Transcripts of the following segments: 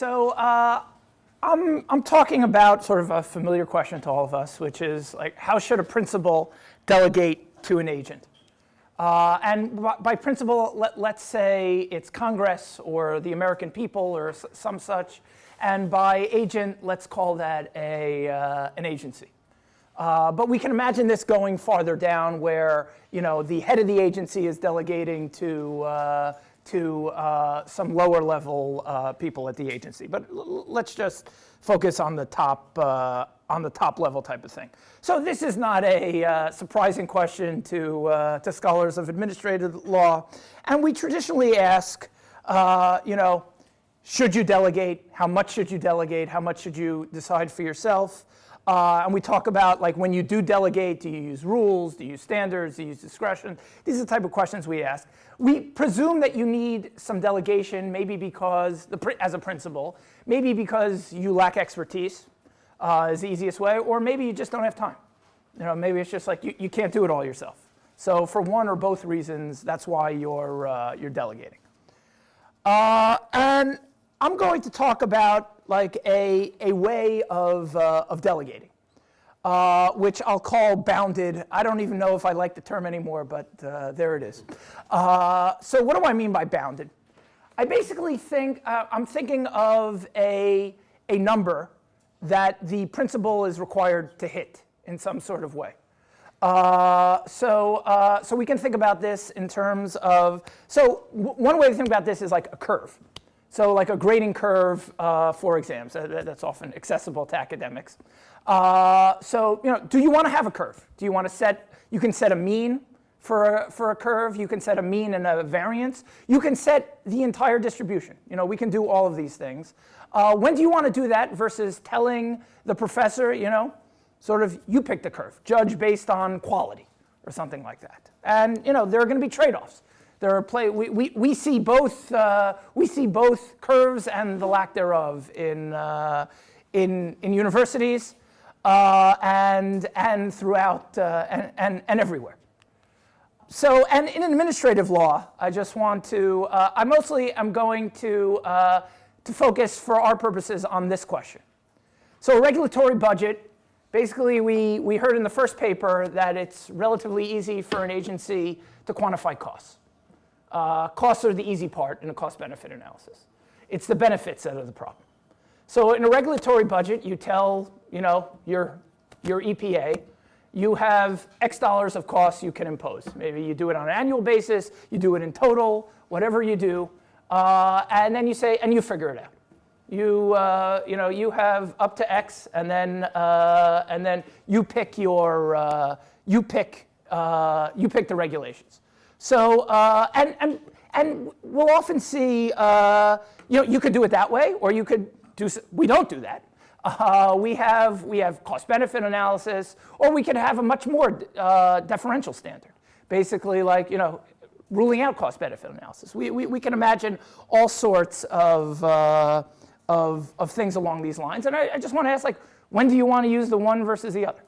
I'm talking about sort of a familiar question to all of us, which is like, how should a principal delegate to an agent? And by principal, let's say it's Congress or the American people or some such. And by agent, let's call that an agency. But we can imagine this going farther down where, the head of the agency is delegating to some lower level people at the agency. But let's just focus on the top level type of thing. So this is not a surprising question to scholars of administrative law. And we traditionally ask, should you delegate? How much should you delegate? How much should you decide for yourself? And we talk about, like, when you do delegate, do you use rules? Do you use standards? Do you use discretion? These are the type of questions we ask. We presume that you need some delegation, maybe because, as a principal, maybe because you lack expertise is the easiest way, or maybe you just don't have time. Maybe it's just like you can't do it all yourself. So for one or both reasons, that's why you're delegating. And I'm going to talk about like a way of delegating, which I'll call bounded. I don't even know if I like the term anymore, but there it is. So what do I mean by bounded? I basically think, I'm thinking of a number that the principal is required to hit in some sort of way. So we can think about this in terms of, one way to think about this is like a curve. So like a grading curve for exams, that's often accessible to academics. Do you want to have a curve? Do you want to you can set a mean for a curve, you can set a mean and a variance, you can set the entire distribution. We can do all of these things. When do you want to do that versus telling the professor, sort of, you pick the curve, judge based on quality or something like that. And there are going to be trade-offs. We see both curves and the lack thereof in universities and throughout and everywhere. So, and in administrative law, I just want to I'm going to focus for our purposes on this question. So, a regulatory budget. Basically, we heard in the first paper that it's relatively easy for an agency to quantify costs. Costs are the easy part in a cost-benefit analysis. It's the benefits that are the problem. So in a regulatory budget, you tell your EPA, you have X dollars of costs you can impose. Maybe you do it on an annual basis, you do it in total, whatever you do, and then you say, and you figure it out. You have up to X, and then you pick the regulations. So and we'll often see you could do it that way, or you could do. We don't do that. We have cost-benefit analysis, or we could have a much more deferential standard. Basically, like ruling out cost-benefit analysis. We can imagine all sorts of things along these lines. And I just want to ask, like, when do you want to use the one versus the other?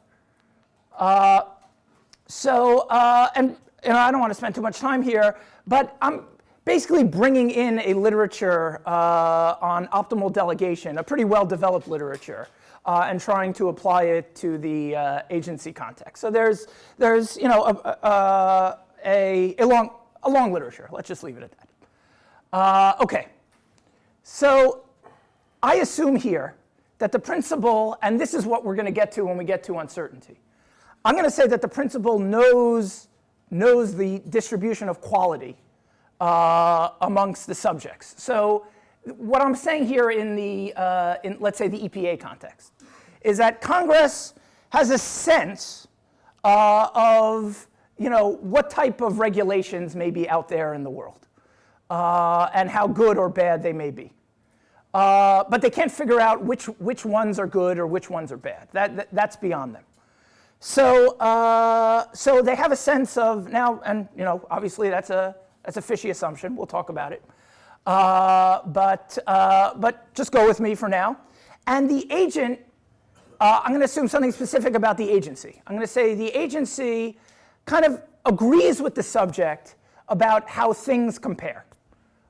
And I don't want to spend too much time here, but I'm basically bringing in a literature on optimal delegation, a pretty well-developed literature, and trying to apply it to the agency context. So there's a long literature. Let's just leave it at that. Okay. So I assume here that the principal, and this is what we're going to get to when we get to uncertainty. I'm going to say that the principal knows the distribution of quality amongst the subjects. So what I'm saying here in let's say the EPA context is that Congress has a sense of what type of regulations may be out there in the world and how good or bad they may be. But they can't figure out which ones are good or which ones are bad. That's beyond them. So they have a sense of now, and obviously that's a fishy assumption. We'll talk about it, but just go with me for now. And the agent, I'm going to assume something specific about the agency. I'm going to say the agency kind of agrees with the subject about how things compare.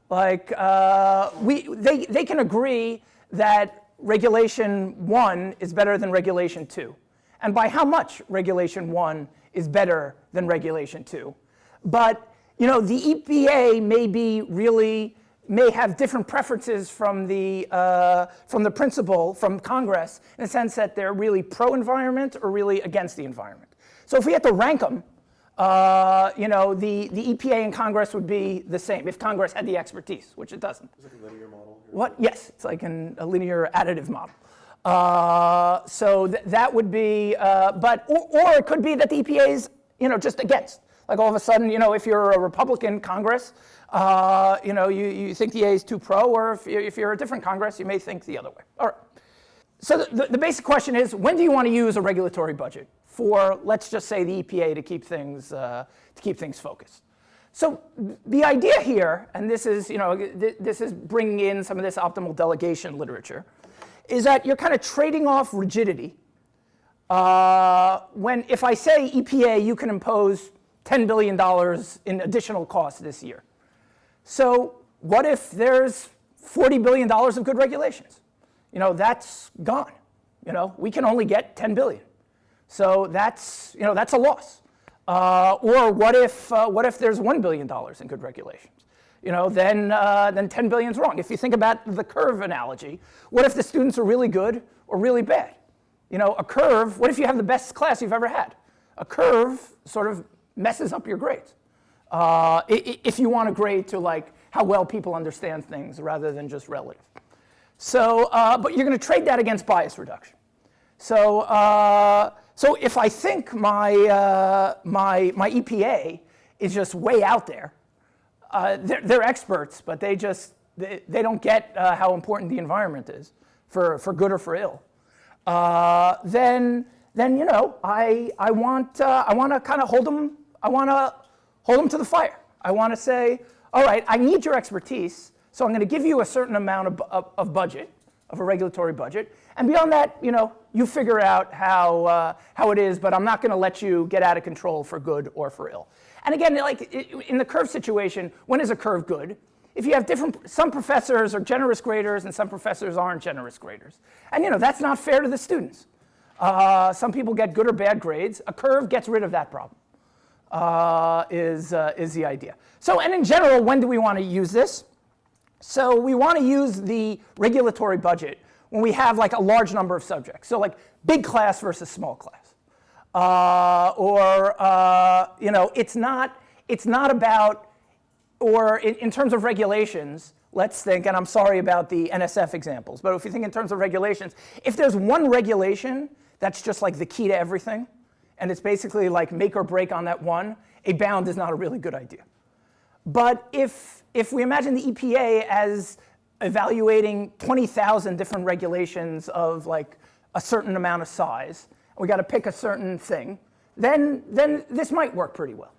Like, they can agree that Regulation 1 is better than Regulation 2. And by how much Regulation 1 is better than Regulation 2. But, the EPA may have different preferences from the principal, from Congress, in the sense that they're really pro-environment or really against the environment. So if we had to rank them, the EPA and Congress would be the same if Congress had the expertise, which it doesn't. Is it like a linear model? What? Yes, it's like a linear additive model. So that would be, or it could be that the EPA is, just against. Like all of a sudden, if you're a Republican Congress, you think the EPA is too pro, or if you're a different Congress, you may think the other way. All right. So the basic question is, when do you want to use a regulatory budget for, let's just say, the EPA to keep things focused? So the idea here, and this is, this is bringing in some of this optimal delegation literature, is that you're kind of trading off rigidity. If I say EPA, you can impose $10 billion in additional costs this year. So what if there's $40 billion of good regulations? That's gone. We can only get 10 billion. So that's a loss. Or what if there's $1 billion in good regulations? Then 10 billion is wrong. If you think about the curve analogy, what if the students are really good or really bad? A curve, what if you have the best class you've ever had? A curve sort of messes up your grades. If you want to grade to like how well people understand things rather than just relative. So, but you're going to trade that against bias reduction. So if I think my EPA is just way out there, they're experts, but they don't get how important the environment is for good or for ill. Then I want to kind of hold them. I want to hold them to the fire. I want to say, all right, I need your expertise, so I'm going to give you a certain amount of budget, of a regulatory budget, and beyond that, you figure out how it is, but I'm not going to let you get out of control for good or for ill. And again, like in the curve situation, when is a curve good? If you have some professors are generous graders and some professors aren't generous graders. And that's not fair to the students. Some people get good or bad grades. A curve gets rid of that problem, is the idea. So, and in general, when do we want to use this? So we want to use the regulatory budget when we have like a large number of subjects. So like big class versus small class. It's not about, or in terms of regulations, let's think, and I'm sorry about the NSF examples, but if you think in terms of regulations, if there's one regulation that's just like the key to everything, and it's basically like make or break on that one, a bound is not a really good idea. But if we imagine the EPA as evaluating 20,000 different regulations of like a certain amount of size, we got to pick a certain thing, then this might work pretty well.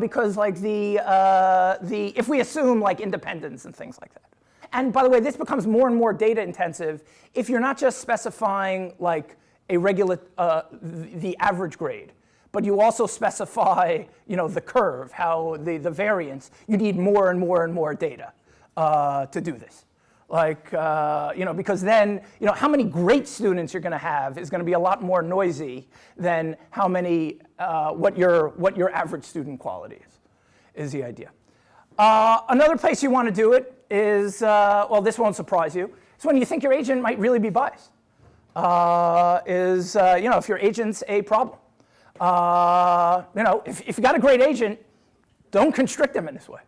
Because like if we assume like independence and things like that. And by the way, this becomes more and more data intensive if you're not just specifying like the average grade, but you also specify the curve, how the variance. You need more and more and more data to do this. Like because then how many great students you're going to have is going to be a lot more noisy than how many what your average student quality is the idea. Another place you want to do it is this won't surprise you. It's when you think your agent might really be biased. If your agent's a problem. If you got a great agent, don't constrict them in this way.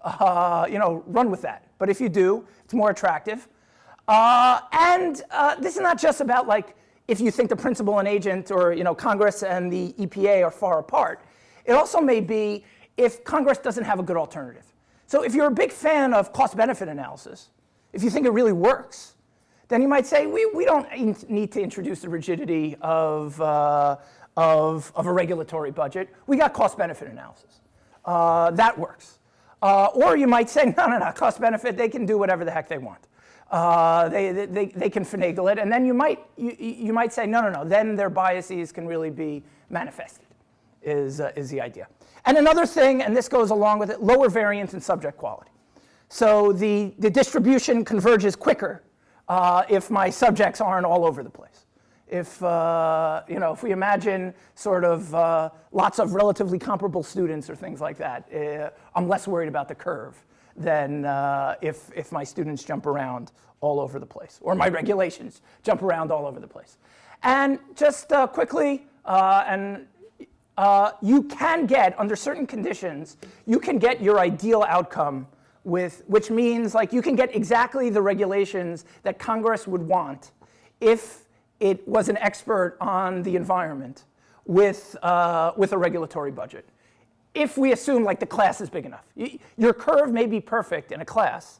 Run with that. But if you do, it's more attractive. This is not just about like if you think the principal and agent or Congress and the EPA are far apart. It also may be if Congress doesn't have a good alternative. So if you're a big fan of cost-benefit analysis, if you think it really works, then you might say we don't need to introduce the rigidity of a regulatory budget. We got cost-benefit analysis. That works. Or you might say, no, cost-benefit, they can do whatever the heck they want. They can finagle it, and then you might say, no, then their biases can really be manifested, is the idea. And another thing, and this goes along with it, lower variance in subject quality. So the distribution converges quicker if my subjects aren't all over the place. If, if we imagine sort of lots of relatively comparable students or things like that, I'm less worried about the curve than if my students jump around all over the place, or my regulations jump around all over the place. And just quickly, you can get, under certain conditions, you can get your ideal outcome which means like you can get exactly the regulations that Congress would want if it was an expert on the environment with a regulatory budget. If we assume like the class is big enough. Your curve may be perfect in a class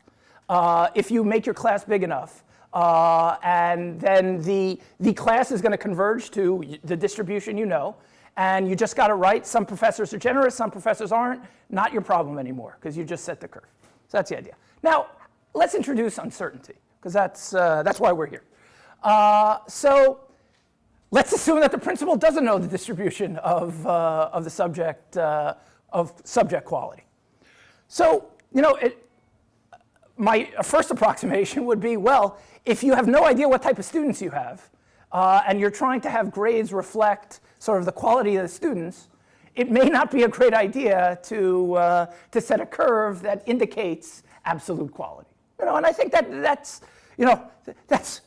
if you make your class big enough, and then the class is going to converge to the distribution you know, and you just got it right. Some professors are generous, some professors aren't. Not your problem anymore, because you just set the curve. So that's the idea. Now, let's introduce uncertainty, because that's why we're here. So let's assume that the principal doesn't know the distribution of the subject of subject quality. So my first approximation would be, well, if you have no idea what type of students you have, and you're trying to have grades reflect sort of the quality of the students, it may not be a great idea to set a curve that indicates absolute quality. And I think that's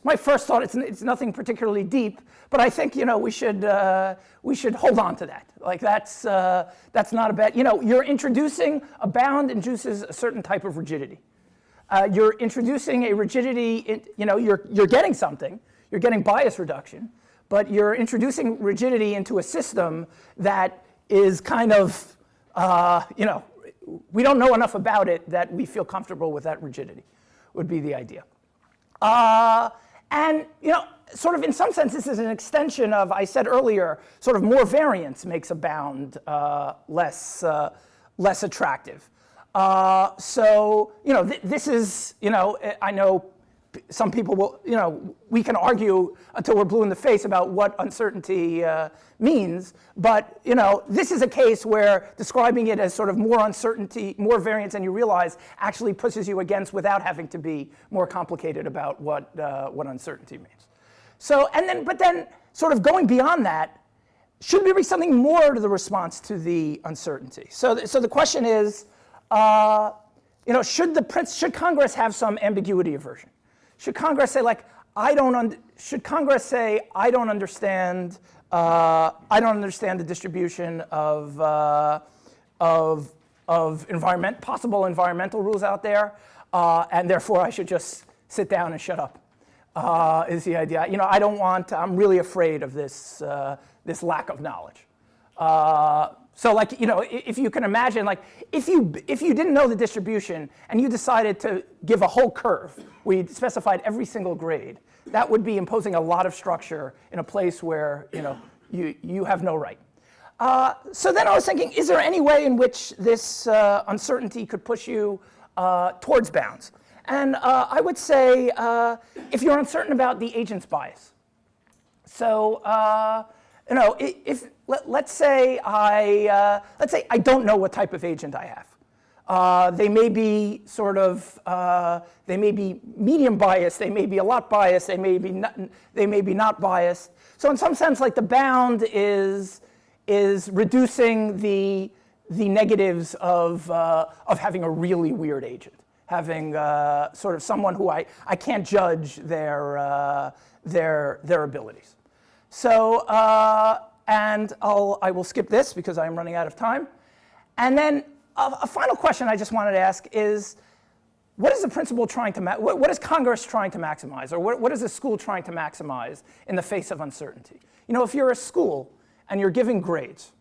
my first thought. It's nothing particularly deep, but I think we should hold on to that. Like that's not a bad. You're introducing a bound induces a certain type of rigidity. You're introducing a rigidity. You're getting something. You're getting bias reduction, but you're introducing rigidity into a system that is kind of we don't know enough about it that we feel comfortable with that rigidity. Would be the idea. And sort of in some sense, this is an extension of, I said earlier, sort of more variance makes a bound less attractive. So this is I know some people will we can argue until we're blue in the face about what uncertainty means, but this is a case where describing it as sort of more uncertainty, more variance than you realize actually pushes you against without having to be more complicated about what uncertainty means. So but then sort of going beyond that, should there be something more to the response to the uncertainty? So the question is, should Congress have some ambiguity aversion? Should Congress say like should Congress say I don't understand the distribution of possible environmental rules out there, and therefore I should just sit down and shut up? Is the idea? I'm really afraid of this lack of knowledge. So if you can imagine, if you didn't know the distribution and you decided to give a whole curve, we specified every single grade, that would be imposing a lot of structure in a place where you have no right. So then I was thinking, is there any way in which this uncertainty could push you towards bounds? And I would say if you're uncertain about the agent's bias. So let's say I don't know what type of agent I have. They may be sort of they may be medium biased. They may be a lot biased. They may be not biased. So in some sense, like the bound is reducing the negatives of having a really weird agent, having sort of someone who I can't judge their abilities. So and I will skip this because I'm running out of time. And then a final question I just wanted to ask is, what is the principal trying to what is Congress trying to maximize, or what is the school trying to maximize in the face of uncertainty? If you're a school and you're giving grades,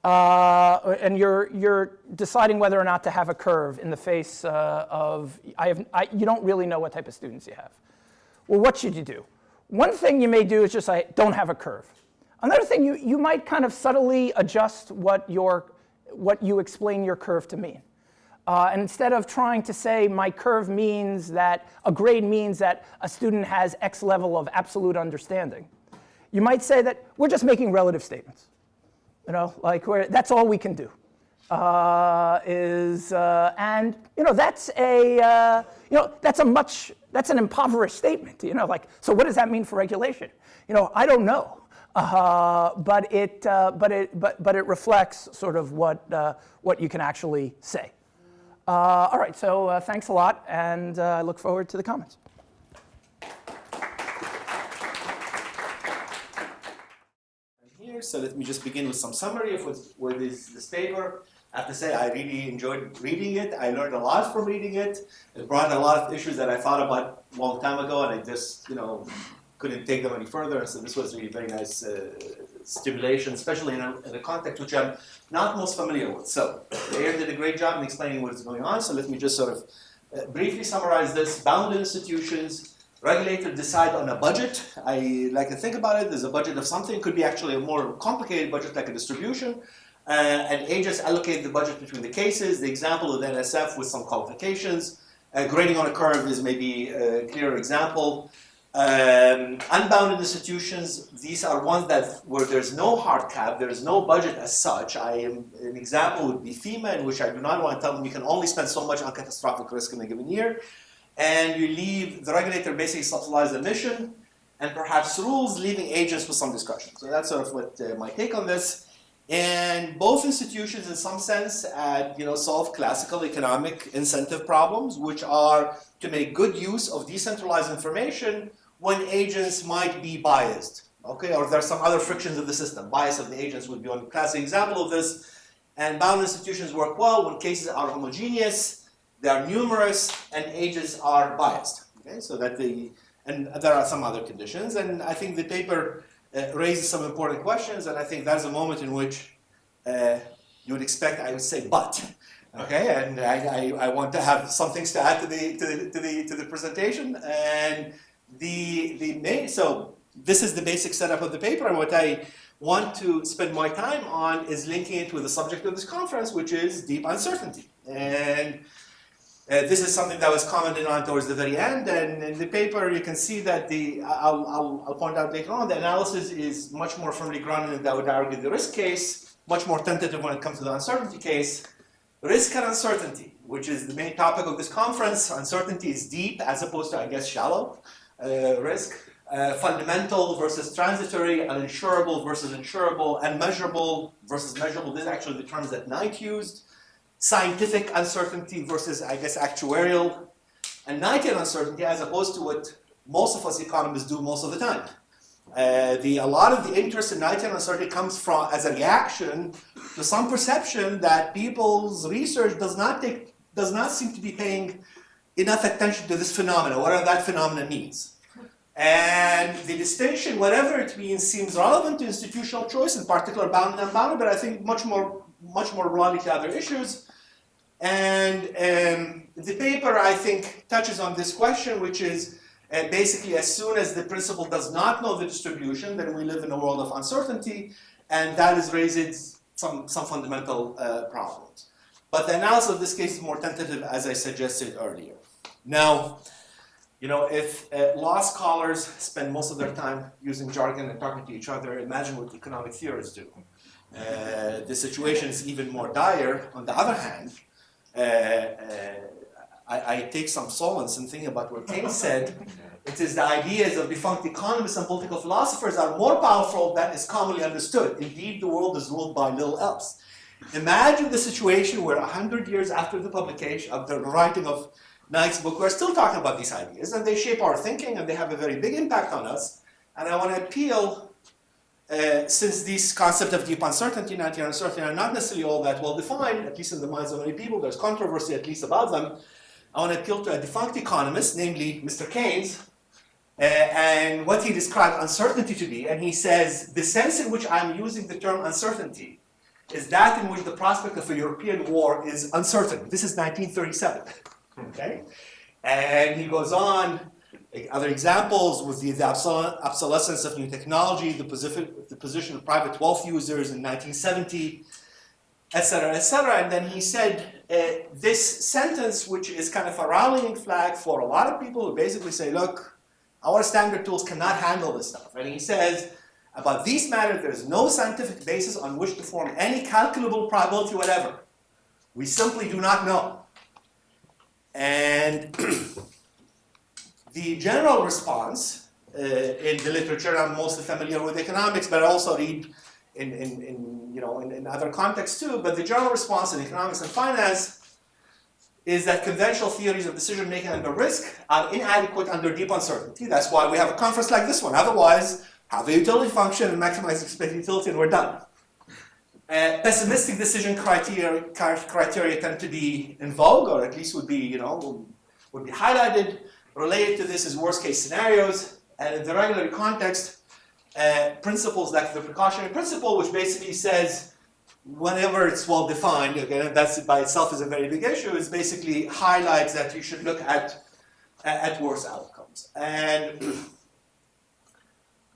and you're deciding whether or not to have a curve in the face of you don't really know what type of students you have. Well, what should you do? One thing you may do is just say, don't have a curve. Another thing, you might kind of subtly adjust what you explain your curve to mean. And instead of trying to say my curve means that a grade means that a student has X level of absolute understanding, you might say that we're just making relative statements. That's all we can do. and that's that's an impoverished statement. Like, so what does that mean for regulation? I don't know, but it reflects sort of what you can actually say. All right, so thanks a lot, and I look forward to the comments. Here, so let me just begin with some summary of what is this paper. I have to say I really enjoyed reading it. I learned a lot from reading it. It brought a lot of issues that I thought about a long time ago, and I just couldn't take them any further. So this was really very nice stimulation, especially in a context which I'm not most familiar with. So Yair did a great job in explaining what is going on. So let me just sort of briefly summarize this. Bounded institutions. Regulators decide on a budget. I like to think about it as a budget of something. It could be actually a more complicated budget like a distribution. And agents allocate the budget between the cases. The example of the NSF with some qualifications. Grading on a curve is maybe a clearer example. Unbounded institutions, these are ones where there's no hard cap, there's no budget as such. An example would be FEMA, in which I do not want to tell them you can only spend so much on catastrophic risk in a given year. And you leave the regulator basically subsidize the mission and perhaps rules, leaving agents with some discretion. So that's sort of what my take on this. And both institutions, in some sense, solve classical economic incentive problems, which are to make good use of decentralized information when agents might be biased. Okay, or there's some other frictions of the system. Bias of the agents would be one classic example of this. And bound institutions work well when cases are homogeneous. They are numerous, and agents are biased. Okay, so and there are some other conditions, and I think the paper raises some important questions, and I think that's a moment in which you would expect I would say but. Okay, and I want to have some things to add to the presentation, and so this is the basic setup of the paper, and what I want to spend my time on is linking it with the subject of this conference, which is deep uncertainty. And this is something that was commented on towards the very end, and in the paper you can see that I'll point out later on, the analysis is much more firmly grounded in, I would argue, the risk case, much more tentative when it comes to the uncertainty case. Risk and uncertainty, which is the main topic of this conference. Uncertainty is deep as opposed to, I guess, shallow risk. Fundamental versus transitory, uninsurable versus insurable, and measurable versus measurable. These are actually the terms that Knight used. Scientific uncertainty versus, I guess, actuarial and Knightian uncertainty, as opposed to what most of us economists do most of the time. A lot of the interest in Knightian uncertainty comes from as a reaction to some perception that people's research does not seem to be paying enough attention to this phenomenon, whatever that phenomenon means. And the distinction, whatever it means, seems relevant to institutional choice, in particular bounded and unbounded, but I think much more broadly to other issues. And the paper, I think, touches on this question, which is basically as soon as the principal does not know the distribution, then we live in a world of uncertainty, and that raises some fundamental problems. But the analysis of this case is more tentative, as I suggested earlier. Now, if law scholars spend most of their time using jargon and talking to each other, imagine what economic theorists do. The situation is even more dire. On the other hand, I take some solace in thinking about what Keynes said. It is the ideas of defunct economists and political philosophers are more powerful than is commonly understood. Indeed, the world is ruled by little else. Imagine the situation where 100 years after the publication of the writing of Knight's book, we're still talking about these ideas, and they shape our thinking, and they have a very big impact on us. And I want to appeal, since these concepts of deep uncertainty and anti-uncertainty are not necessarily all that well defined, at least in the minds of many people, there's controversy at least about them. I want to appeal to a defunct economist, namely Mr. Keynes, and what he described uncertainty to be. And he says, the sense in which I'm using the term uncertainty is that in which the prospect of a European war is uncertain. This is 1937. Okay? And he goes on, other examples with the obsolescence of new technology, the position of private wealth users in 1970, etc., etc. And then he said this sentence, which is kind of a rallying flag for a lot of people who basically say, look, our standard tools cannot handle this stuff. And he says, about these matters, there is no scientific basis on which to form any calculable probability whatever. We simply do not know. And the general response in the literature, I'm mostly familiar with economics, but I also read in other contexts too, but the general response in economics and finance is that conventional theories of decision making under risk are inadequate under deep uncertainty. That's why we have a conference like this one. Otherwise, have a utility function and maximize expected utility and we're done. Pessimistic decision criteria tend to be in vogue, or at least would be highlighted. Related to this is worst case scenarios, and in the regulatory context, principles like the precautionary principle, which basically says whenever it's well defined, again, that's by itself is a very big issue, is basically highlights that you should look at worse outcomes. And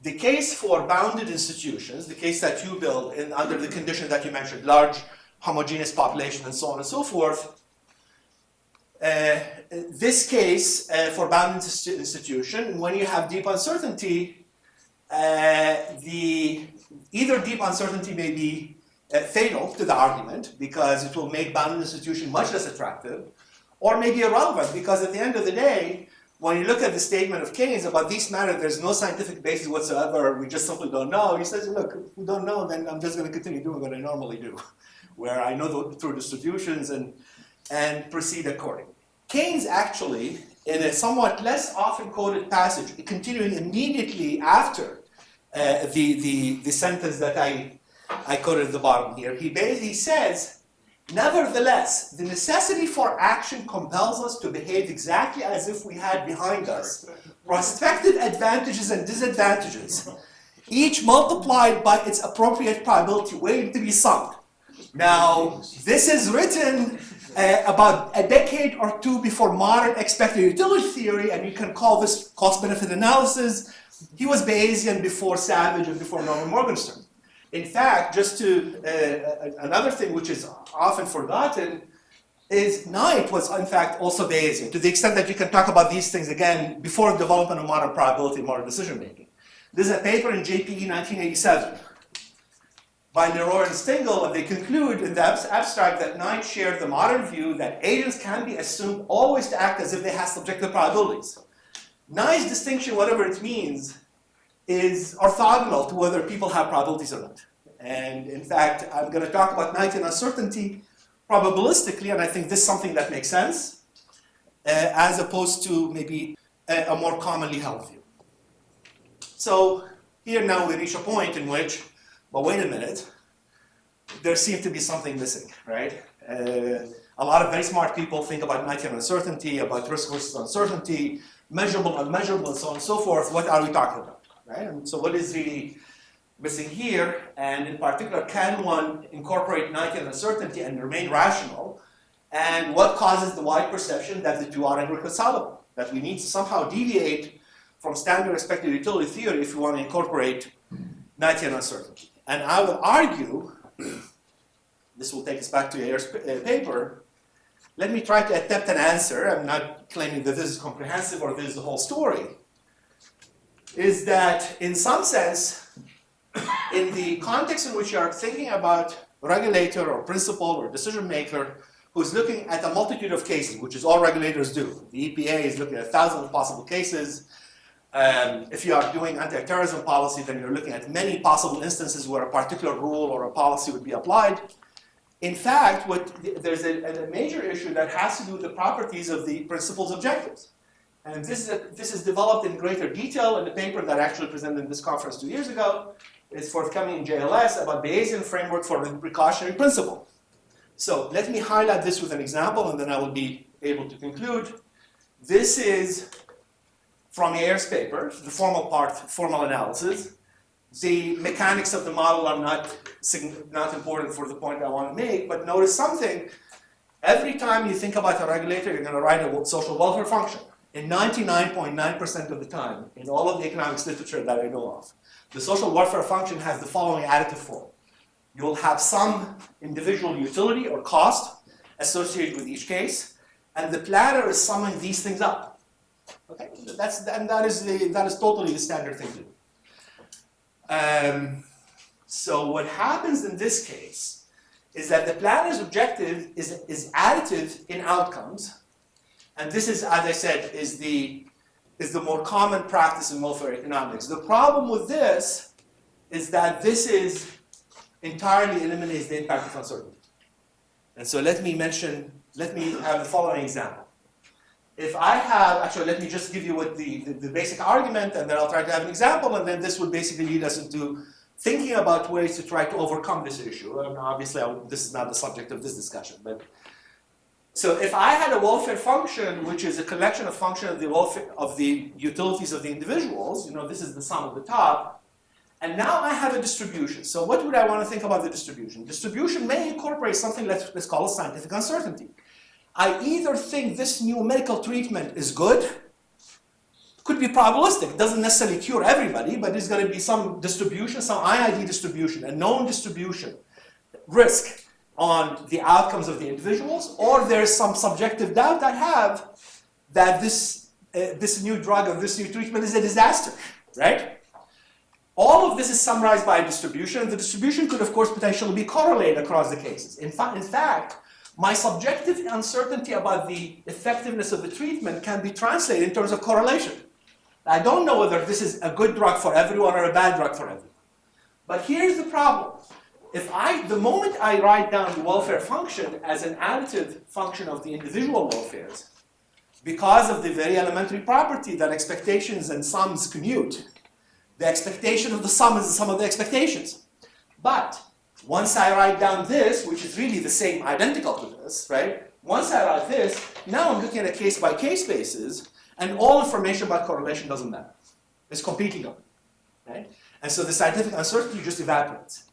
the case for bounded institutions, the case that you build under the condition that you mentioned, large homogeneous population and so on and so forth, this case for bounded institution, when you have deep uncertainty, either deep uncertainty may be fatal to the argument because it will make bounded institution much less attractive, or may be irrelevant because at the end of the day, when you look at the statement of Keynes about these matters, there's no scientific basis whatsoever, we just simply don't know. He says, look, if we don't know, then I'm just going to continue doing what I normally do, where I know through distributions and proceed accordingly. Keynes actually, in a somewhat less often quoted passage, continuing immediately after the sentence that I quoted at the bottom here, he says, nevertheless, the necessity for action compels us to behave exactly as if we had behind us prospective advantages and disadvantages, each multiplied by its appropriate probability waiting to be summed. Now, this is written about a decade or two before modern expected utility theory, and you can call this cost-benefit analysis. He was Bayesian before Savage and before Norman Morgenstern. In fact, just to another thing which is often forgotten is Knight was in fact also Bayesian, to the extent that you can talk about these things again before the development of modern probability and modern decision making. This is a paper in JPE 1987 by Leroy and Stengel, and they conclude in the abstract that Knight shared the modern view that agents can be assumed always to act as if they have subjective probabilities. Knight's distinction, whatever it means, is orthogonal to whether people have probabilities or not. And in fact, I'm going to talk about Knightian uncertainty probabilistically, and I think this is something that makes sense, as opposed to maybe a more commonly held view. So here now we reach a point in which, well, wait a minute, there seems to be something missing, right? A lot of very smart people think about Knightian uncertainty, about risk versus uncertainty, measurable, unmeasurable, and so on and so forth. What are we talking about? Right? And so what is really missing here, and in particular, can one incorporate Knightian uncertainty and remain rational? And what causes the wide perception that the two are irreconcilable? That we need to somehow deviate from standard expected utility theory if we want to incorporate Knightian uncertainty. And I will argue, this will take us back to Yair's paper. Let me try to attempt an answer. I'm not claiming that this is comprehensive or this is the whole story. Is that in some sense, in the context in which you are thinking about regulator or principal or decision maker who's looking at a multitude of cases, which is all regulators do. The EPA is looking at thousands of possible cases. If you are doing anti-terrorism policy, then you're looking at many possible instances where a particular rule or a policy would be applied. In fact, there's a major issue that has to do with the properties of the principal's objectives. And this is developed in greater detail in the paper that I actually presented in this conference 2 years ago. It's forthcoming in JLS about Bayesian framework for the precautionary principle. So let me highlight this with an example, and then I will be able to conclude. This is from Yair's paper, the formal part, formal analysis. The mechanics of the model are not important for the point I want to make, but notice something. Every time you think about a regulator, you're going to write a social welfare function. In 99.9% of the time, in all of the economics literature that I know of, the social welfare function has the following additive form. You will have some individual utility or cost associated with each case, and the planner is summing these things up. Okay, that is totally the standard thing to do. So what happens in this case is that the planner's objective is additive in outcomes. And this is, as I said, is the more common practice in welfare economics. The problem with this is that this entirely eliminates the impact of uncertainty. And so let me have the following example. If I have, actually let me just give you what the basic argument, and then I'll try to have an example, and then this would basically lead us into thinking about ways to try to overcome this issue. And obviously, this is not the subject of this discussion, but so if I had a welfare function, which is a collection of functions of the utilities of the individuals, this is the sum of the top, and now I have a distribution. So what would I want to think about the distribution? Distribution may incorporate something let's call a scientific uncertainty. I either think this new medical treatment is good, could be probabilistic, it doesn't necessarily cure everybody, but there's going to be some distribution, some IID distribution, a known distribution, risk on the outcomes of the individuals, or there's some subjective doubt I have that this new drug or this new treatment is a disaster, right? All of this is summarized by a distribution, and the distribution could, of course, potentially be correlated across the cases. In fact, my subjective uncertainty about the effectiveness of the treatment can be translated in terms of correlation. I don't know whether this is a good drug for everyone or a bad drug for everyone. But here's the problem. The moment I write down the welfare function as an additive function of the individual welfares, because of the very elementary property that expectations and sums commute, the expectation of the sum is the sum of the expectations. But once I write down this, which is really the same, identical to this, right? Once I write this, now I'm looking at a case-by-case basis, and all information about correlation doesn't matter. It's completely gone, right? And so the scientific uncertainty just evaporates.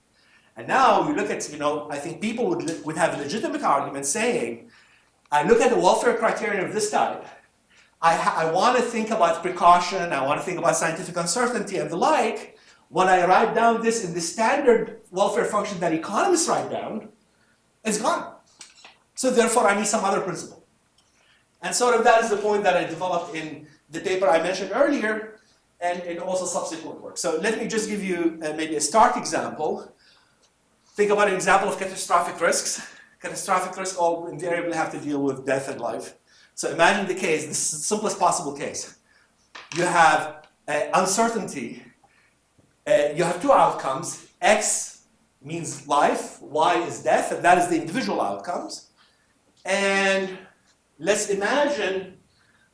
And now you look at, I think people would have a legitimate argument saying, I look at the welfare criterion of this type, I want to think about precaution, I want to think about scientific uncertainty and the like. When I write down this in the standard welfare function that economists write down, it's gone. So therefore, I need some other principle. And sort of that is the point that I developed in the paper I mentioned earlier, and in also subsequent work. So let me just give you maybe a stark example. Think about an example of catastrophic risks. Catastrophic risks all invariably have to deal with death and life. So imagine the case, this is the simplest possible case. You have uncertainty. You have two outcomes. X means life, Y is death, and that is the individual outcomes. And let's imagine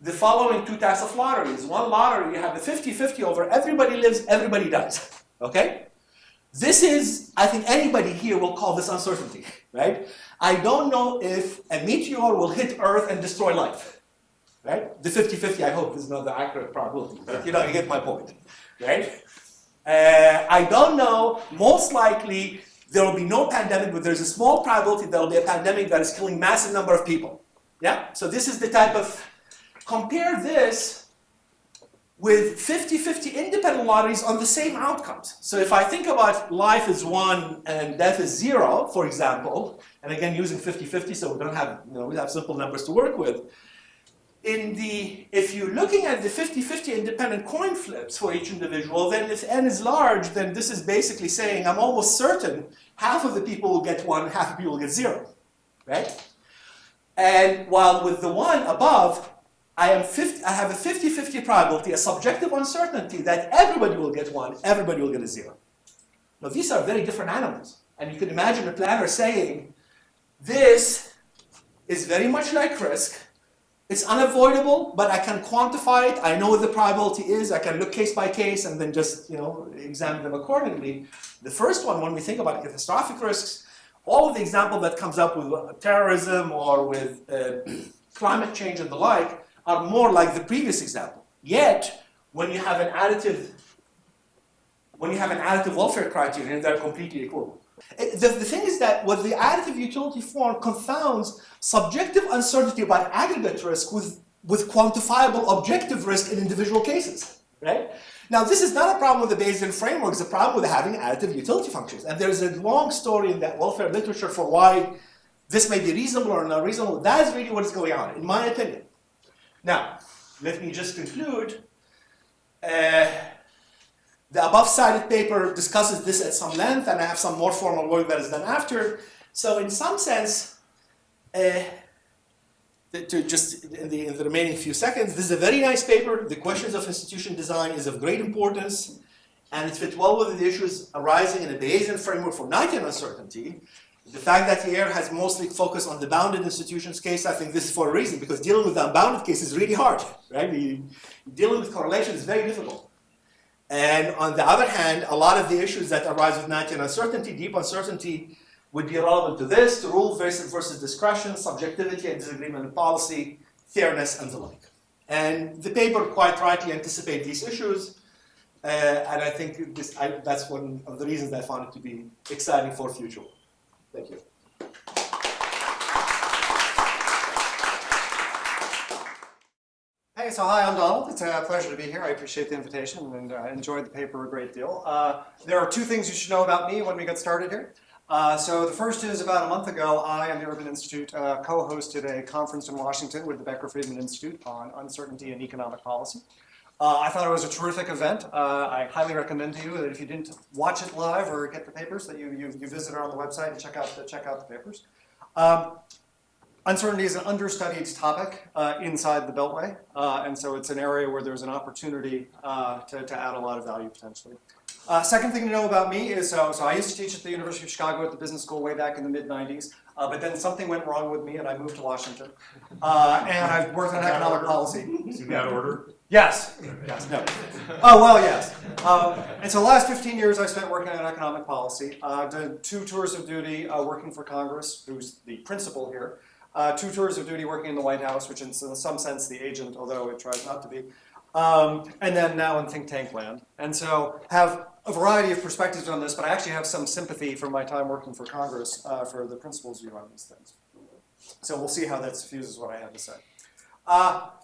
the following two types of lotteries. One lottery, you have a 50-50 over everybody lives, everybody dies, okay? This is, I think anybody here will call this uncertainty, right? I don't know if a meteor will hit Earth and destroy life, right? The 50-50, I hope, is not the accurate probability, but you get my point, right? I don't know, most likely there will be no pandemic, but there's a small probability there will be a pandemic that is killing massive number of people. Yeah, so this is the type of, compare this with 50-50 independent lotteries on the same outcomes. So if I think about life is 1 and death is 0, for example, and again using 50-50 so we don't have, we have simple numbers to work with, if you're looking at the 50-50 independent coin flips for each individual, then if n is large, then this is basically saying I'm almost certain half of the people will get 1, half of the people will get 0, right? And while with the one above, I have a 50-50 probability, a subjective uncertainty that everybody will get 1, everybody will get a 0. Now these are very different animals. And you can imagine a planner saying, this is very much like risk. It's unavoidable, but I can quantify it. I know what the probability is. I can look case by case and then just examine them accordingly. The first one, when we think about catastrophic risks, all of the example that comes up with terrorism or with climate change and the like are more like the previous example. Yet, when you have an additive welfare criterion, they're completely equivalent. The thing is that what the additive utility form confounds subjective uncertainty about aggregate risk with quantifiable objective risk in individual cases, right? Now, this is not a problem with the Bayesian framework, it's a problem with having additive utility functions. And there's a long story in that welfare literature for why this may be reasonable or not reasonable. That is really what is going on, in my opinion. Now, let me just conclude. The above cited paper discusses this at some length, and I have some more formal work that is done after. So in some sense, to just in the remaining few seconds, this is a very nice paper. The questions of institution design is of great importance, and it fits well with the issues arising in a Bayesian framework for Knightian uncertainty. The fact that Yair has mostly focused on the bounded institutions case, I think this is for a reason, because dealing with the unbounded case is really hard, right? Dealing with correlation is very difficult. And on the other hand, a lot of the issues that arise with Knightian uncertainty, deep uncertainty, would be relevant to this, to rule versus discretion, subjectivity and disagreement in policy, fairness, and the like. And the paper quite rightly anticipates these issues, and I think that's one of the reasons I found it to be exciting for future. Thank you. Hey, so hi, I'm Donald. It's a pleasure to be here. I appreciate the invitation and enjoyed the paper a great deal. There are two things you should know about me when we get started here. So the first is about a month ago, I and the Urban Institute co-hosted a conference in Washington with the Becker Friedman Institute on uncertainty and economic policy. I thought it was a terrific event. I highly recommend to you that if you didn't watch it live or get the papers, that you visit our on the website and check out the papers. Uncertainty is an understudied topic inside the Beltway, and so it's an area where there's an opportunity to add a lot of value potentially. Second thing to know about me is, so I used to teach at the University of Chicago at the business school way back in the mid-90s, but then something went wrong with me and I moved to Washington. And I've worked on economic policy. Is that order? Yes. Yes. No. Oh, well, yes. And so the last 15 years I spent working on economic policy. I've done 2 tours of duty working for Congress, who's the principal here. 2 tours of duty working in the White House, which is in some sense the agent, although it tries not to be. And then now in think tank land. And so have a variety of perspectives on this, but I actually have some sympathy from my time working for Congress for the principal's view on these things. So we'll see how that suffuses what I have to say.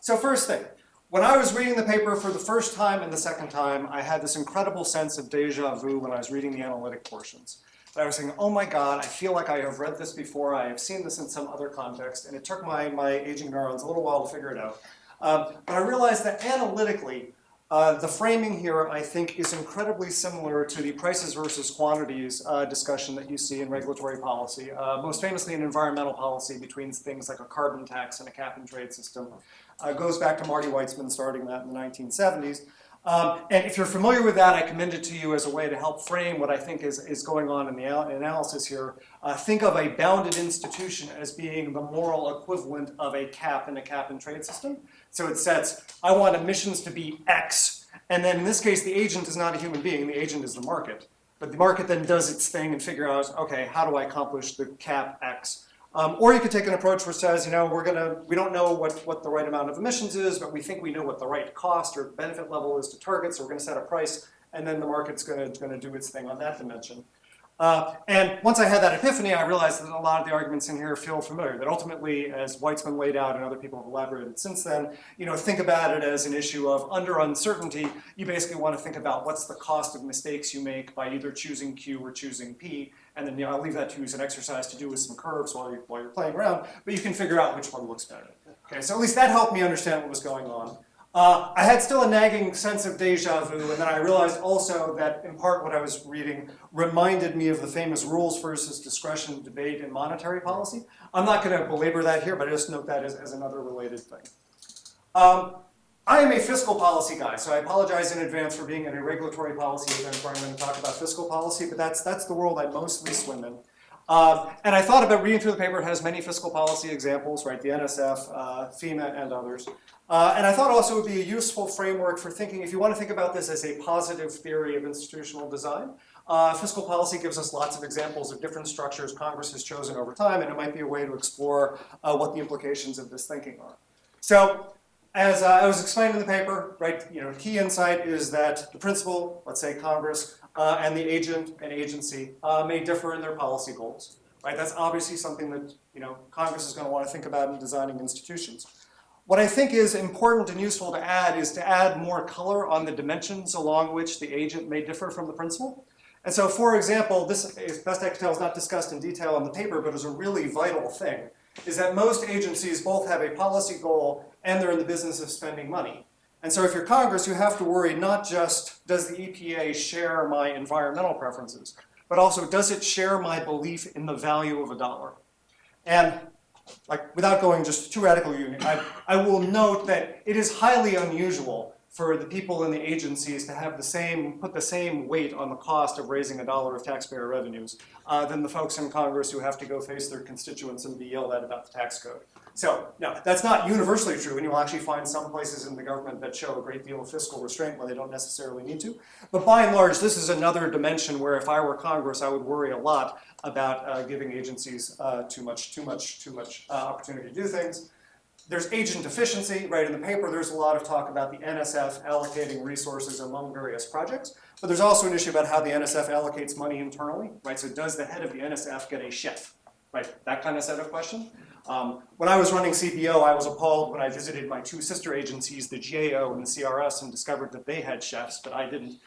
So first thing, when I was reading the paper for the first time and the second time, I had this incredible sense of deja vu when I was reading the analytic portions. I was thinking, oh my God, I feel like I have read this before, I have seen this in some other context, and it took my aging neurons a little while to figure it out. But I realized that analytically, the framing here, I think, is incredibly similar to the prices versus quantities discussion that you see in regulatory policy, most famously in environmental policy between things like a carbon tax and a cap and trade system. Goes back to Marty Weitzman starting that in the 1970s. And if you're familiar with that, I commend it to you as a way to help frame what I think is going on in the analysis here. Think of a bounded institution as being the moral equivalent of a cap in a cap and trade system. So it sets, I want emissions to be X, and then in this case, the agent is not a human being, the agent is the market. But the market then does its thing and figure out, okay, how do I accomplish the cap X? Or you could take an approach which says, you know, we don't know what the right amount of emissions is, but we think we know what the right cost or benefit level is to target, so we're going to set a price, and then the market's going to do its thing on that dimension. And once I had that epiphany, I realized that a lot of the arguments in here feel familiar, that ultimately, as Weitzman laid out and other people have elaborated since then, you know, think about it as an issue of under uncertainty, you basically want to think about what's the cost of mistakes you make by either choosing Q or choosing P, and then, you know, I'll leave that to you as an exercise to do with some curves while you're playing around, but you can figure out which one looks better. Okay, so at least that helped me understand what was going on. I had still a nagging sense of deja vu, and then I realized also that in part what I was reading reminded me of the famous rules versus discretion debate in monetary policy. I'm not going to belabor that here, but I just note that as another related thing. I am a fiscal policy guy, so I apologize in advance for being in a regulatory policy event where I'm going to talk about fiscal policy, but that's the world I mostly swim in. And I thought about reading through the paper. It has many fiscal policy examples, right? The NSF, FEMA, and others. And I thought also it would be a useful framework for thinking, if you want to think about this as a positive theory of institutional design, fiscal policy gives us lots of examples of different structures Congress has chosen over time, and it might be a way to explore what the implications of this thinking are. So, as I was explaining in the paper, right, you know, key insight is that the principal, let's say Congress, and the agent and agency may differ in their policy goals, right? That's obviously something that, you know, Congress is going to want to think about in designing institutions. What I think is important and useful to add is to add more color on the dimensions along which the agent may differ from the principal. And so, for example, this, as best I can tell, is not discussed in detail in the paper, but is a really vital thing, is that most agencies both have a policy goal and they're in the business of spending money. And so if you're Congress, you have to worry not just, does the EPA share my environmental preferences, but also does it share my belief in the value of a dollar? And like, without going just too radical, I will note that it is highly unusual for the people in the agencies to have put the same weight on the cost of raising $1 of taxpayer revenues than the folks in Congress who have to go face their constituents and be yelled at about the tax code. So, no, that's not universally true, and you'll actually find some places in the government that show a great deal of fiscal restraint where they don't necessarily need to. But by and large, this is another dimension where if I were Congress, I would worry a lot about giving agencies too much opportunity to do things. There's agent efficiency, right? In the paper, there's a lot of talk about the NSF allocating resources among various projects, but there's also an issue about how the NSF allocates money internally, right? So does the head of the NSF get a chef, right? That kind of set of question. When I was running CBO, I was appalled when I visited my two sister agencies, the GAO and the CRS, and discovered that they had chefs, but I didn't.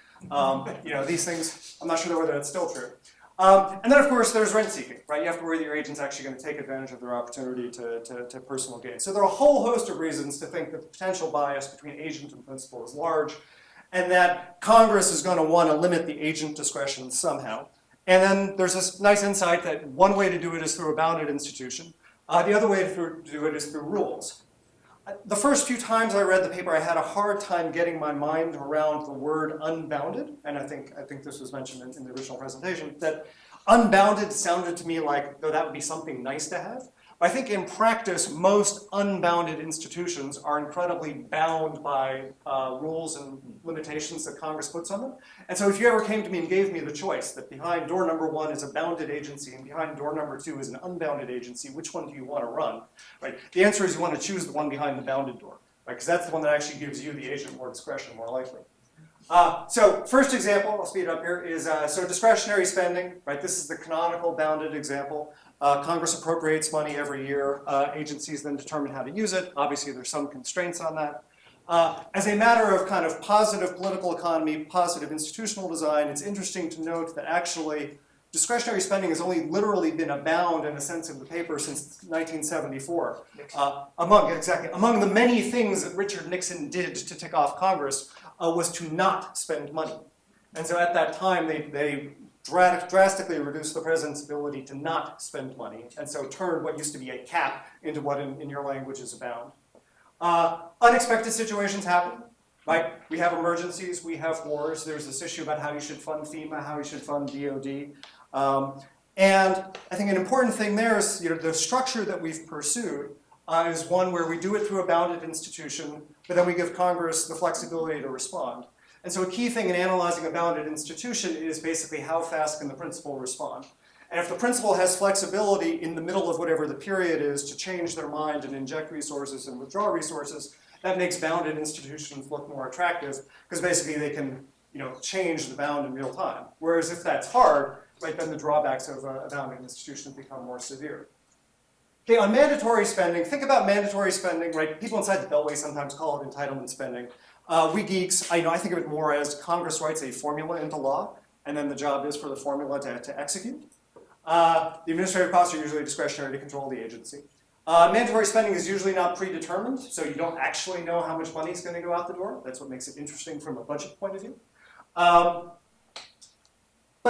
You know, these things, I'm not sure whether that's still true. And then, of course, there's rent seeking, right? You have to worry that your agent's actually going to take advantage of their opportunity to personal gain. So there are a whole host of reasons to think that the potential bias between agent and principal is large, and that Congress is going to want to limit the agent discretion somehow. And then there's this nice insight that one way to do it is through a bounded institution. The other way to do it is through rules. The first few times I read the paper, I had a hard time getting my mind around the word unbounded, and I think this was mentioned in the original presentation, that unbounded sounded to me like, though that would be something nice to have. I think in practice, most unbounded institutions are incredibly bound by rules and limitations that Congress puts on them. And so if you ever came to me and gave me the choice that behind door number 1 is a bounded agency and behind door number 2 is an unbounded agency, which one do you want to run? Right? The answer is you want to choose the one behind the bounded door, right? Because that's the one that actually gives you, the agent, more discretion, more likely. So first example, I'll speed it up here, is so discretionary spending, right? This is the canonical bounded example. Congress appropriates money every year. Agencies then determine how to use it. Obviously, there's some constraints on that. As a matter of kind of positive political economy, positive institutional design, it's interesting to note that actually discretionary spending has only literally been abound in a sense of the paper since 1974. Among the many things that Richard Nixon did to tick off Congress was to not spend money. And so at that time, they drastically reduced the president's ability to not spend money, and so turned what used to be a cap into what in your language is a bound. Unexpected situations happen, right? We have emergencies, we have wars. There's this issue about how you should fund FEMA, how you should fund DOD. And I think an important thing there is, the structure that we've pursued is one where we do it through a bounded institution, but then we give Congress the flexibility to respond. And so a key thing in analyzing a bounded institution is basically how fast can the principal respond. And if the principal has flexibility in the middle of whatever the period is to change their mind and inject resources and withdraw resources, that makes bounded institutions look more attractive because basically they can change the bound in real time. Whereas if that's hard, right, then the drawbacks of a bounded institution become more severe. Okay, on mandatory spending, think about mandatory spending, right? People inside the Beltway sometimes call it entitlement spending. We geeks, I think of it more as Congress writes a formula into law, and then the job is for the formula to execute. The administrative costs are usually discretionary to control the agency. Mandatory spending is usually not predetermined, so you don't actually know how much money is going to go out the door. That's what makes it interesting from a budget point of view. But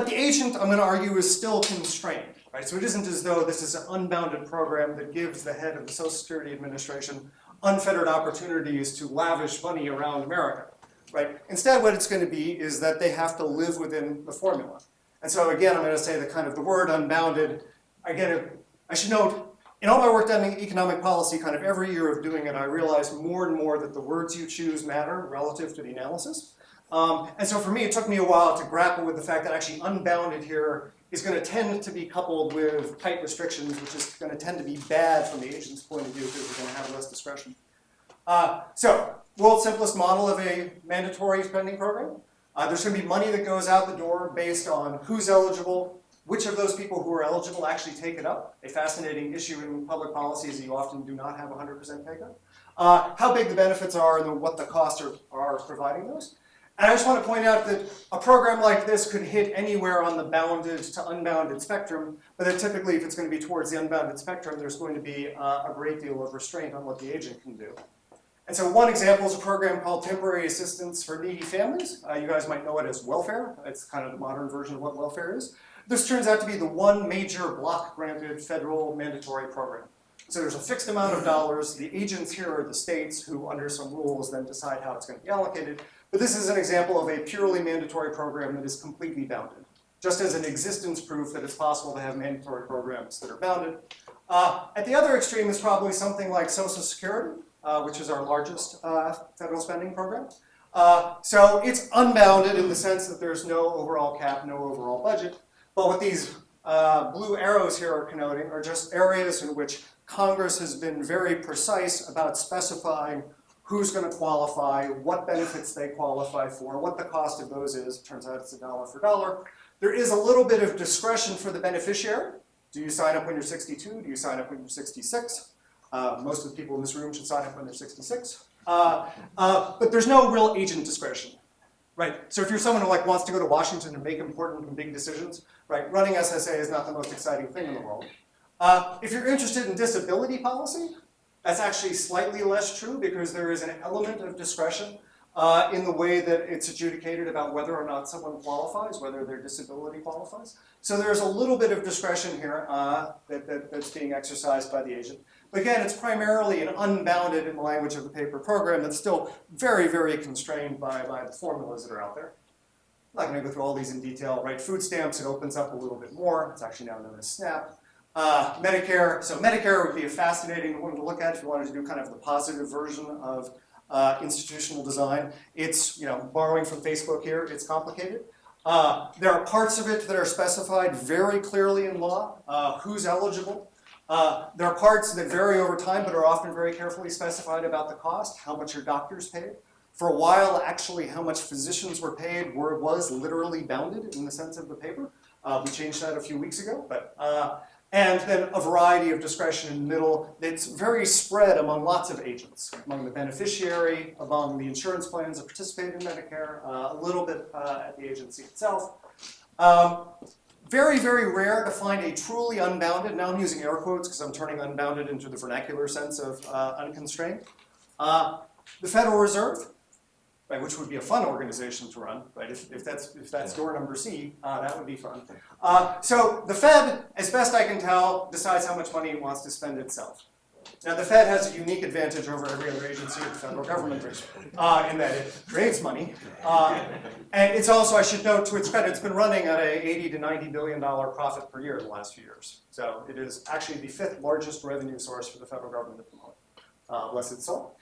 the agent, I'm going to argue, is still constrained, right? So it isn't as though this is an unbounded program that gives the head of the Social Security Administration unfettered opportunities to lavish money around America, right? Instead, what it's going to be is that they have to live within the formula. And so again, I'm going to say that the word unbounded, again, I should note, in all my work done in economic policy, kind of every year of doing it, I realize more and more that the words you choose matter relative to the analysis. And so for me, it took me a while to grapple with the fact that actually unbounded here is going to tend to be coupled with tight restrictions, which is going to tend to be bad from the agent's point of view because we're going to have less discretion. So, world's simplest model of a mandatory spending program. There's going to be money that goes out the door based on who's eligible, which of those people who are eligible actually take it up. A fascinating issue in public policy is that you often do not have 100% take-up. How big the benefits are and what the costs are providing those. And I just want to point out that a program like this could hit anywhere on the bounded to unbounded spectrum, but that typically if it's going to be towards the unbounded spectrum, there's going to be a great deal of restraint on what the agent can do. And so one example is a program called Temporary Assistance for Needy Families. You guys might know it as welfare. It's kind of the modern version of what welfare is. this turns out to be the one major block-granted federal mandatory program. So there's a fixed amount of dollars. The agents here are the states who, under some rules, then decide how it's going to be allocated. But this is an example of a purely mandatory program that is completely bounded, just as an existence proof that it's possible to have mandatory programs that are bounded. At the other extreme is probably something like Social Security, which is our largest federal spending program. So it's unbounded in the sense that there's no overall cap, no overall budget. But what these blue arrows here are connoting are just areas in which Congress has been very precise about specifying who's going to qualify, what benefits they qualify for, what the cost of those is. It turns out it's $1 for dollar. There is a little bit of discretion for the beneficiary. Do you sign up when you're 62? Do you sign up when you're 66? Most of the people in this room should sign up when they're 66. But there's no real agent discretion. Right, so if you're someone who wants to go to Washington and make important and big decisions, right, running SSA is not the most exciting thing in the world. If you're interested in disability policy, that's actually slightly less true because there is an element of discretion in the way that it's adjudicated about whether or not someone qualifies, whether their disability qualifies. So there's a little bit of discretion here that's being exercised by the agent. But again, it's primarily an unbounded, in the language of the paper, program that's still very, very constrained by the formulas that are out there. I'm not going to go through all these in detail, right? Food stamps, it opens up a little bit more. It's actually now known as SNAP. Medicare, so Medicare would be a fascinating one to look at if you wanted to do kind of the positive version of institutional design. It's, borrowing from Facebook here, it's complicated. There are parts of it that are specified very clearly in law, who's eligible. There are parts that vary over time but are often very carefully specified about the cost, how much your doctors paid. For a while, actually, how much physicians were paid was literally bounded in the sense of the paper. We changed that a few weeks ago, but and then a variety of discretion in the middle that's very spread among lots of agents, among the beneficiary, among the insurance plans that participate in Medicare, a little bit at the agency itself. Very, very rare to find a truly unbounded, now I'm using air quotes because I'm turning unbounded into the vernacular sense of unconstrained. The Federal Reserve, right, which would be a fun organization to run, right? If that's door number C, that would be fun. So the Fed, as best I can tell, decides how much money it wants to spend itself. Now the Fed has a unique advantage over every other agency of the federal government in that it creates money. And it's also, I should note to its credit, it's been running at a $80 to $90 billion profit per year the last few years. So it is actually the 5th largest revenue source for the federal government at the moment, bless its soul.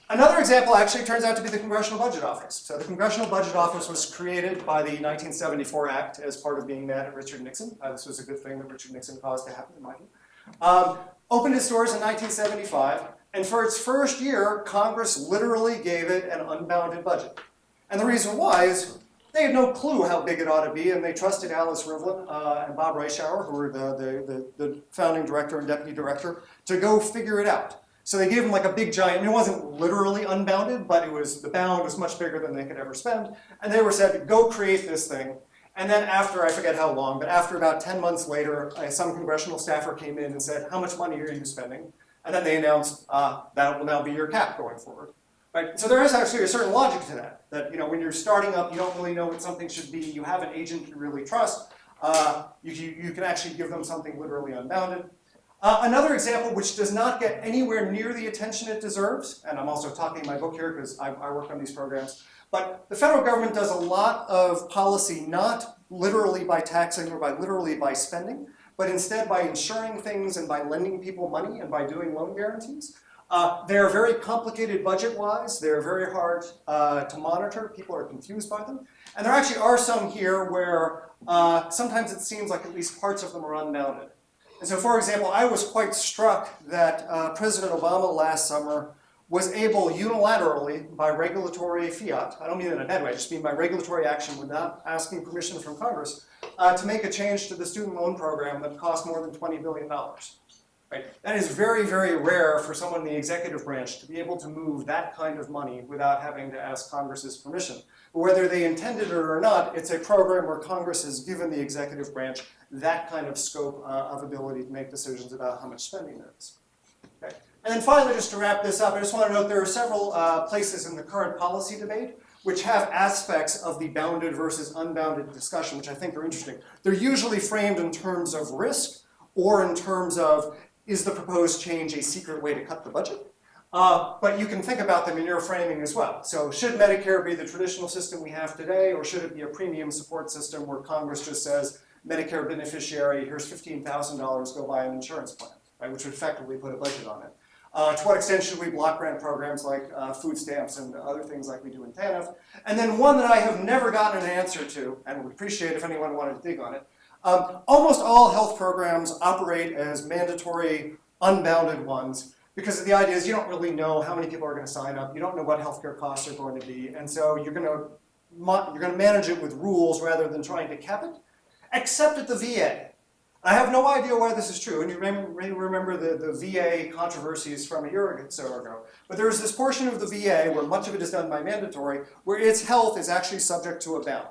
Another example actually turns out to be the Congressional Budget Office. So the Congressional Budget Office was created by the 1974 Act as part of being mad at Richard Nixon. This was a good thing that Richard Nixon caused to happen, in my view. Opened its doors in 1975, and for its first year, Congress literally gave it an unbounded budget. And the reason why is they had no clue how big it ought to be, and they trusted Alice Rivlin and Bob Reischauer, who were the founding director and deputy director, to go figure it out. So they gave them like a big giant, I mean, it wasn't literally unbounded, but the bound was much bigger than they could ever spend. And they were said, go create this thing. And then after, I forget how long, but after about 10 months later, some congressional staffer came in and said, how much money are you spending? And then they announced, that will now be your cap going forward. Right? So there is actually a certain logic to that, when you're starting up, you don't really know what something should be, you have an agent you really trust, you can actually give them something literally unbounded. Another example which does not get anywhere near the attention it deserves, and I'm also talking in my book here because I work on these programs, but the federal government does a lot of policy not literally by taxing or literally by spending, but instead by insuring things and by lending people money and by doing loan guarantees. They're very complicated budget-wise. They're very hard to monitor. People are confused by them. And there actually are some here where sometimes it seems like at least parts of them are unbounded. And so, for example, I was quite struck that President Obama last summer was able unilaterally, by regulatory fiat, I don't mean in a bad way, I just mean by regulatory action without asking permission from Congress, to make a change to the student loan program that cost more than $20 billion. Right? That is very, very rare for someone in the executive branch to be able to move that kind of money without having to ask Congress's permission. But whether they intended it or not, it's a program where Congress has given the executive branch that kind of scope of ability to make decisions about how much spending there is. Okay? And then finally, just to wrap this up, I just want to note there are several places in the current policy debate which have aspects of the bounded versus unbounded discussion, which I think are interesting. They're usually framed in terms of risk or in terms of, is the proposed change a secret way to cut the budget? But you can think about them in your framing as well. So should Medicare be the traditional system we have today, or should it be a premium support system where Congress just says, Medicare beneficiary, here's $15,000, go buy an insurance plan, right, which would effectively put a budget on it. To what extent should we block grant programs like food stamps and other things like we do in TANF? And then one that I have never gotten an answer to, and would appreciate if anyone wanted to dig on it, almost all health programs operate as mandatory, unbounded ones, because the idea is you don't really know how many people are going to sign up, you don't know what healthcare costs are going to be, and so you're going to manage it with rules rather than trying to cap it, except at the VA. I have no idea why this is true, and you may remember the VA controversies from a year or so ago. But there is this portion of the VA where much of it is done by mandatory, where its health is actually subject to a bound.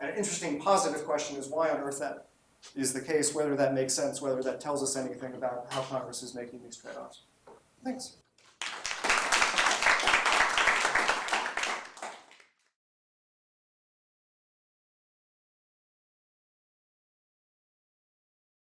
And an interesting positive question is why on earth that is the case, whether that makes sense, whether that tells us anything about how Congress is making these trade-offs. Thanks.